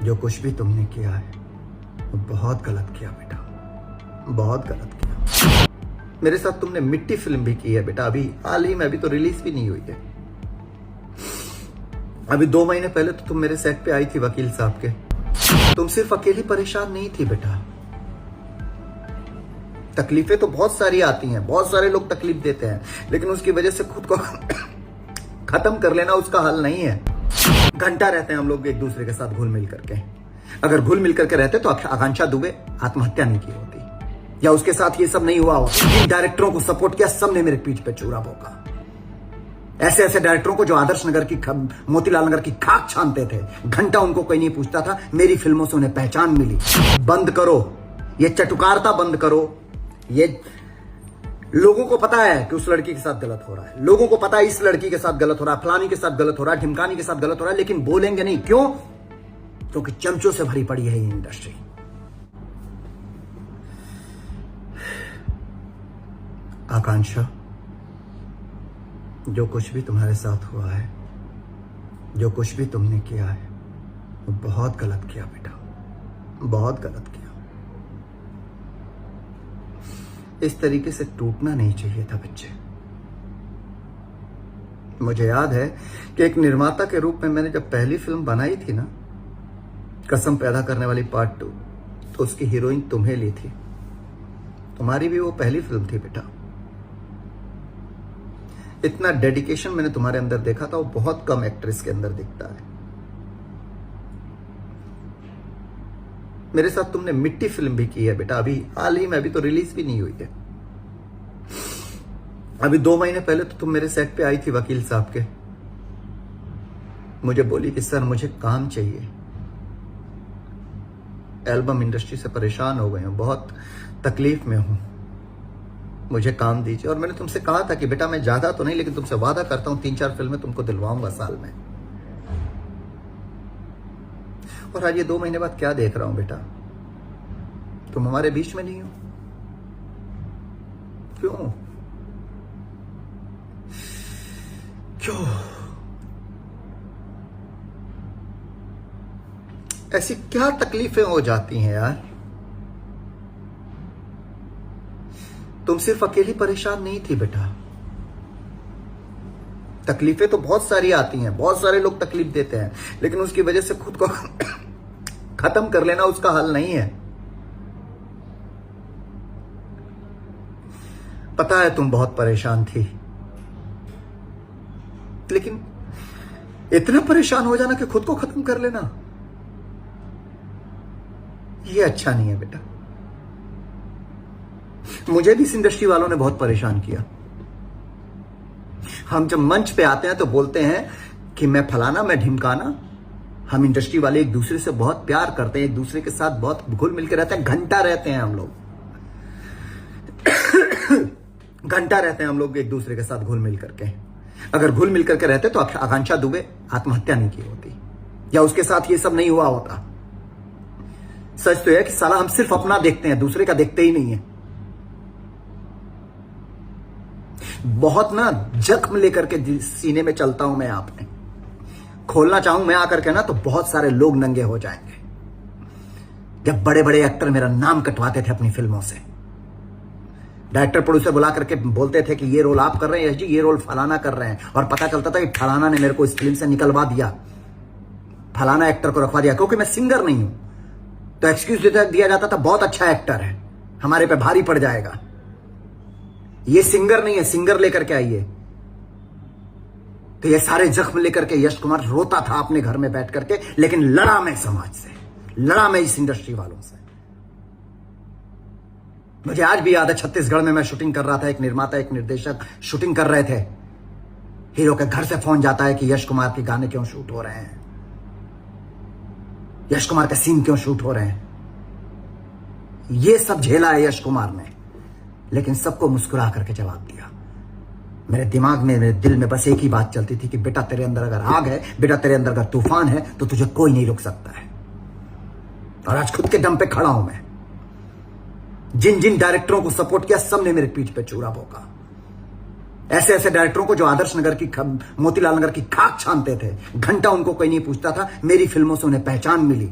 जो कुछ भी तुमने किया है वो बहुत गलत किया बेटा, बहुत गलत किया। मेरे साथ तुमने मिट्टी फिल्म भी की है बेटा, अभी हाल ही में, अभी तो रिलीज भी नहीं हुई है। अभी 2 महीने पहले तो तुम मेरे सेट पे आई थी वकील साहब के। तुम सिर्फ अकेली परेशान नहीं थी बेटा, तकलीफें तो बहुत सारी आती हैं, बहुत सारे लोग तकलीफ देते हैं, लेकिन उसकी वजह से खुद को खत्म कर लेना उसका हल नहीं है। घंटा रहते हैं हम लोग एक दूसरे के साथ घुल मिल करके। अगर घुल मिल करके रहते तो आकांक्षा दुबे आत्महत्या नहीं की होती, या उसके साथ ये सब नहीं हुआ होता। जिन डायरेक्टरों को सपोर्ट किया सबने मेरे पीठ पे चूरा भोंका। ऐसे ऐसे डायरेक्टरों को जो आदर्श नगर की मोतीलाल नगर की खाक छानते थे, घंटा उनको कोई नहीं पूछता था। मेरी फिल्मों से उन्हें पहचान मिली। बंद करो ये चटुकारता, बंद करो। ये लोगों को पता है कि उस लड़की के साथ गलत हो रहा है, लोगों को पता है इस लड़की के साथ गलत हो रहा है, फलानी के साथ गलत हो रहा है, ढिमकानी के साथ गलत हो रहा है, लेकिन बोलेंगे नहीं। क्यों? क्योंकि चमचों से भरी पड़ी है ये इंडस्ट्री। आकांक्षा, जो कुछ भी तुम्हारे साथ हुआ है, जो कुछ भी तुमने किया है वो बहुत गलत किया बेटा, बहुत गलत किया। इस तरीके से टूटना नहीं चाहिए था बच्चे। मुझे याद है कि एक निर्माता के रूप में मैंने जब पहली फिल्म बनाई थी ना, कसम पैदा करने वाली पार्ट 2, तो उसकी हीरोइन तुम्हें ली थी। तुम्हारी भी वो पहली फिल्म थी बेटा। इतना डेडिकेशन मैंने तुम्हारे अंदर देखा था, वो बहुत कम एक्ट्रेस के अंदर दिखता है। मेरे साथ तुमने मिट्टी फिल्म भी की है बेटा, अभी हाल ही में, अभी तो रिलीज भी नहीं हुई है। अभी 2 महीने पहले तो तुम मेरे सेट पे आई थी वकील साहब के। मुझे बोली कि सर मुझे काम चाहिए, एल्बम इंडस्ट्री से परेशान हो गए हूं, बहुत तकलीफ में हूं, मुझे काम दीजिए। और मैंने तुमसे कहा था कि बेटा मैं ज्यादा तो नहीं, लेकिन तुमसे वादा करता हूं 3-4 फिल्में तुमको दिलवाऊंगा साल में। और आज ये 2 महीने बाद क्या देख रहा हूं बेटा, तुम हमारे बीच में नहीं हो। क्यों? क्यों? ऐसी क्या तकलीफें हो जाती हैं यार? तुम सिर्फ अकेली परेशान नहीं थी बेटा, तकलीफें तो बहुत सारी आती हैं, बहुत सारे लोग तकलीफ देते हैं, लेकिन उसकी वजह से खुद को खत्म कर लेना उसका हल नहीं है। पता है तुम बहुत परेशान थी, लेकिन इतना परेशान हो जाना कि खुद को खत्म कर लेना, ये अच्छा नहीं है बेटा। मुझे भी इस इंडस्ट्री वालों ने बहुत परेशान किया। हम जब मंच पे आते हैं तो बोलते हैं कि मैं फलाना, मैं ढिमकाना। हम इंडस्ट्री वाले एक दूसरे से बहुत प्यार करते हैं, एक दूसरे के साथ बहुत घुल मिल के रहते हैं, घंटा रहते हैं हम लोग। घंटा रहते हैं हम लोग एक दूसरे के साथ घुल मिल करके। अगर घुल मिल करके रहते तो आकांक्षा दुबे आत्महत्या नहीं की होती, या उसके साथ ये सब नहीं हुआ होता। सच तो यह कि साला हम सिर्फ अपना देखते हैं, दूसरे का देखते ही नहीं है। बहुत ना जख्म लेकर के सीने में चलता हूं मैं, आपने खोलना चाहूं मैं आकर के ना, तो बहुत सारे लोग नंगे हो जाएंगे। जब बड़े बड़े एक्टर मेरा नाम कटवाते थे अपनी फिल्मों से, डायरेक्टर प्रोड्यूसर बुला करके बोलते थे कि ये रोल आप कर रहे हैं, यश जी ये रोल फलाना कर रहे हैं, और पता चलता था कि फलाना ने मेरे को इस फिल्म से निकलवा दिया, फलाना एक्टर को रखवा दिया। क्योंकि मैं सिंगर नहीं हूं तो एक्सक्यूज दिया जाता था, बहुत अच्छा एक्टर है, हमारे पे भारी पड़ जाएगा, ये सिंगर नहीं है, सिंगर लेकर के आइए। तो ये सारे जख्म लेकर के यश कुमार रोता था अपने घर में बैठ करके, लेकिन लड़ा मैं समाज से, लड़ा मैं इस इंडस्ट्री वालों से। मुझे आज भी याद है, छत्तीसगढ़ में मैं शूटिंग कर रहा था, एक निर्माता एक निर्देशक शूटिंग कर रहे थे। हीरो के घर से फोन जाता है कि यश कुमार के गाने क्यों शूट हो रहे हैं, यश कुमार के सीन क्यों शूट हो रहे हैं। ये सब झेला है यश कुमार ने, लेकिन सबको मुस्कुरा करके जवाब दिया। मेरे दिमाग में, मेरे दिल में बस एक ही बात चलती थी कि बेटा तेरे अंदर अगर आग है, बेटा तेरे अंदर अगर तूफान है, तो तुझे कोई नहीं रोक सकता है। और आज खुद के दम पे खड़ा हूं मैं। जिन जिन डायरेक्टरों को सपोर्ट किया सबने मेरे पीठ पे चूरा भोंका। ऐसे ऐसे डायरेक्टरों को जो आदर्श नगर की मोतीलाल नगर की खाक छानते थे, घंटा उनको कोई नहीं पूछता था। मेरी फिल्मों से उन्हें पहचान मिली।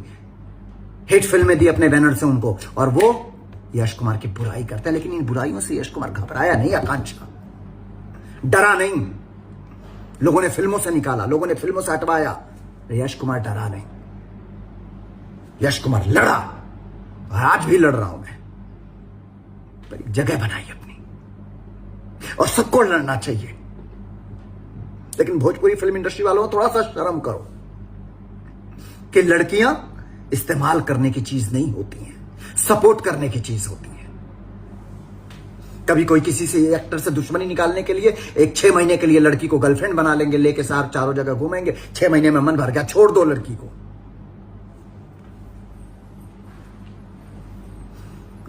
हिट फिल्में दी अपने बैनर से उनको, और वो यश कुमार की बुराई करते हैं। लेकिन इन बुराइयों से यश कुमार घबराया नहीं, आकांक्षा डरा नहीं। लोगों ने फिल्मों से निकाला, लोगों ने फिल्मों से हटवाया, यश कुमार डरा नहीं। यश कुमार लड़ा, और आज भी लड़ रहा हूं मैं। पर एक जगह बनाई अपनी, और सबको लड़ना चाहिए। लेकिन भोजपुरी फिल्म इंडस्ट्री वालों थोड़ा सा शर्म करो कि लड़कियां इस्तेमाल करने की चीज नहीं होती हैं, सपोर्ट करने की चीज होती है। कभी कोई किसी से एक्टर से दुश्मनी निकालने के लिए एक 6 महीने के लिए लड़की को गर्लफ्रेंड बना लेंगे, लेके साथ चारों जगह घूमेंगे, 6 महीने में मन भर गया, छोड़ दो लड़की को।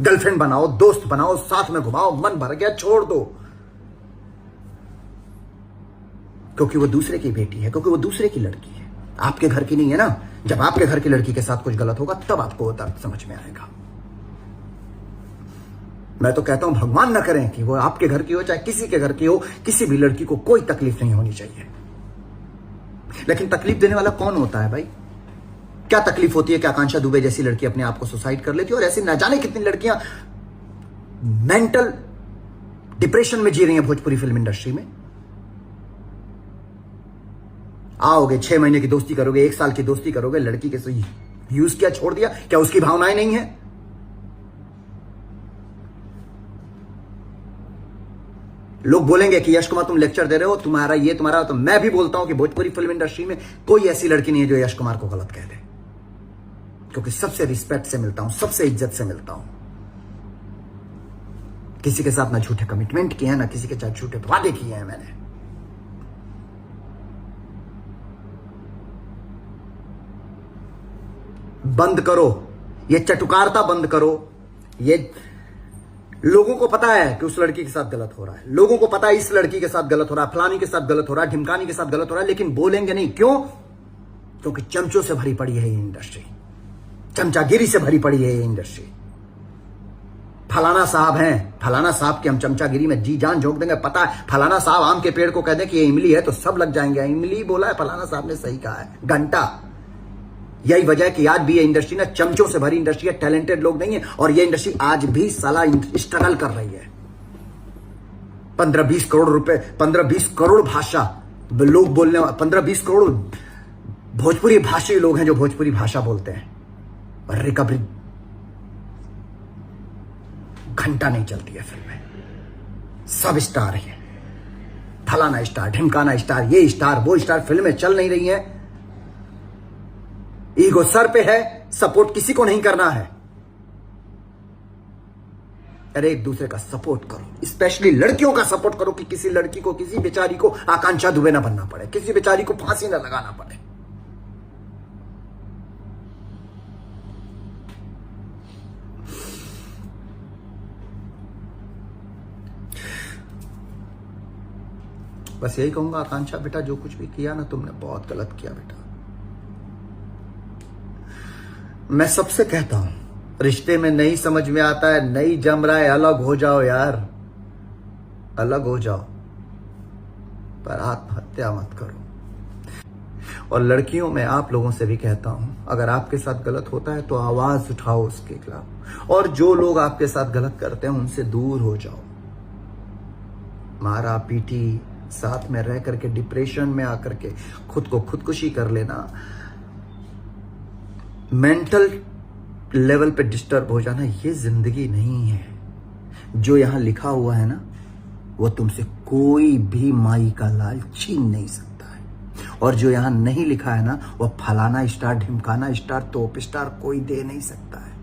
गर्लफ्रेंड बनाओ, दोस्त बनाओ, साथ में घुमाओ, मन भर गया, छोड़ दो। क्योंकि वो दूसरे की बेटी है, क्योंकि वो दूसरे की लड़की है, आपके घर की नहीं है ना। जब आपके घर की लड़की के साथ कुछ गलत होगा तब आपको दर्द समझ में आएगा। मैं तो कहता हूं भगवान ना करें कि वो आपके घर की हो चाहे किसी के घर की हो, किसी भी लड़की को कोई तकलीफ नहीं होनी चाहिए। लेकिन तकलीफ देने वाला कौन होता है भाई? क्या तकलीफ होती है कि आकांक्षा दुबे जैसी लड़की अपने आप को सुसाइड कर लेती है, और ऐसी न जाने कितनी लड़कियां मेंटल डिप्रेशन में जी रही हैं भोजपुरी फिल्म इंडस्ट्री में। आओगे 6 महीने की दोस्ती करोगे, 1 साल की दोस्ती करोगे, लड़की के से यूज किया, छोड़ दिया, क्या उसकी भावनाएं नहीं है? लोग बोलेंगे कि यश कुमार तुम लेक्चर दे रहे हो, तुम्हारा ये तुम्हारा, तो मैं भी बोलता हूं कि भोजपुरी फिल्म इंडस्ट्री में कोई ऐसी लड़की नहीं है जो यश कुमार को गलत कह दे, क्योंकि सबसे रिस्पेक्ट से मिलता हूं, सबसे इज्जत से मिलता हूं। किसी के साथ ना झूठे कमिटमेंट किए हैं, ना किसी के साथ झूठे वादे किए हैं मैंने। बंद करो ये चटुकारता, बंद करो। ये लोगों को पता है कि उस लड़की के साथ गलत हो रहा है, लोगों को पता है इस लड़की के साथ गलत हो रहा है, फलानी के साथ गलत हो रहा है, ढिमकानी के साथ गलत हो रहा है, लेकिन बोलेंगे नहीं। क्यों? क्योंकि चमचों से भरी पड़ी है ये इंडस्ट्री, चमचागिरी से भरी पड़ी है ये इंडस्ट्री। फलाना साहब हैं, फलाना साहब की हम चमचागिरी में जी जान झोंक देंगे। पता है फलाना साहब आम के पेड़ को कह दें कि ये इमली है तो सब लग जाएंगे। इमली बोला है, फलाना साहब ने सही कहा है, घंटा। यही वजह है कि आज भी ये इंडस्ट्री ना चमचों से भरी इंडस्ट्री है, टैलेंटेड लोग नहीं है, और ये इंडस्ट्री आज भी साला स्ट्रगल कर रही है। 15-20 करोड़ रुपए, 15-20 करोड़ भाषा लोग बोलने, 15-20 करोड़ भोजपुरी भाषी लोग हैं जो भोजपुरी भाषा बोलते हैं, और रिकवरी घंटा नहीं चलती है फिल्में। सब स्टार है, फलाना स्टार, ढिमकाना स्टार, ये स्टार, वो स्टार, फिल्में चल नहीं रही है। ईगो सर पे है, सपोर्ट किसी को नहीं करना है। अरे एक दूसरे का सपोर्ट करो, स्पेशली लड़कियों का सपोर्ट करो, कि किसी लड़की को, किसी बेचारी को आकांक्षा दुबे ना बनना पड़े, किसी बेचारी को फांसी ना लगाना पड़े। बस यही कहूंगा, आकांक्षा बेटा जो कुछ भी किया ना तुमने, बहुत गलत किया बेटा। मैं सबसे कहता हूं, रिश्ते में नहीं समझ में आता है, नहीं जम रहा है, अलग हो जाओ यार, अलग हो जाओ, पर आत्महत्या मत करो। और लड़कियों में आप लोगों से भी कहता हूं, अगर आपके साथ गलत होता है तो आवाज उठाओ उसके खिलाफ, और जो लोग आपके साथ गलत करते हैं उनसे दूर हो जाओ। मारा पीटी, साथ में रह करके डिप्रेशन में आकर के खुद को खुदकुशी कर लेना, मेंटल लेवल पे डिस्टर्ब हो जाना, ये जिंदगी नहीं है। जो यहां लिखा हुआ है ना, वो तुमसे कोई भी माई का लाल छीन नहीं सकता है, और जो यहां नहीं लिखा है ना, वो फलाना स्टार, ढिमकाना स्टार, तोप स्टार कोई दे नहीं सकता है।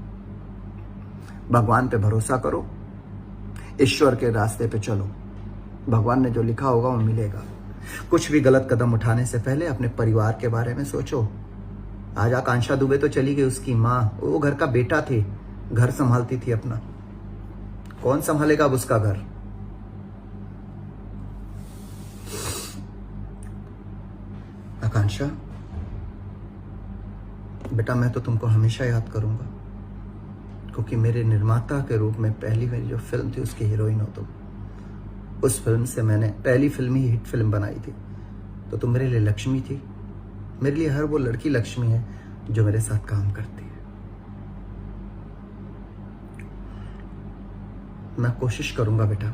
भगवान पे भरोसा करो, ईश्वर के रास्ते पे चलो, भगवान ने जो लिखा होगा वो मिलेगा। कुछ भी गलत कदम उठाने से पहले अपने परिवार के बारे में सोचो। आज आकांक्षा दुबे तो चली गई, उसकी माँ, वो घर का बेटा थी, घर संभालती थी अपना, कौन संभालेगा अब उसका घर? आकांक्षा बेटा, मैं तो तुमको हमेशा याद करूंगा, क्योंकि मेरे निर्माता के रूप में पहली मेरी जो फिल्म थी उसकी हीरोइन हो तुम। उस फिल्म से मैंने पहली फिल्म ही हिट फिल्म बनाई थी, तो तुम मेरे लिए लक्ष्मी थी। मेरे लिए हर वो लड़की लक्ष्मी है जो मेरे साथ काम करती है। मैं कोशिश करूंगा बेटा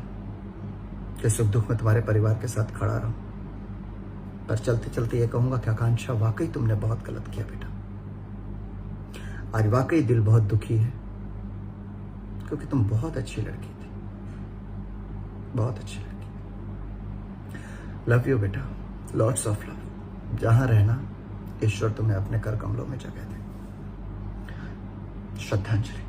कि सुख दुख में तुम्हारे परिवार के साथ खड़ा रहूं, पर चलते चलते ये कहूंगा कि आकांक्षा वाकई तुमने बहुत गलत किया बेटा। आज वाकई दिल बहुत दुखी है, क्योंकि तुम बहुत अच्छी लड़की थी, बहुत अच्छी लड़की। लव यू बेटा, लॉट्स ऑफ लव। जहां रहना ईश्वर तुम्हें अपने कर कमलों में जगह दे। श्रद्धांजलि।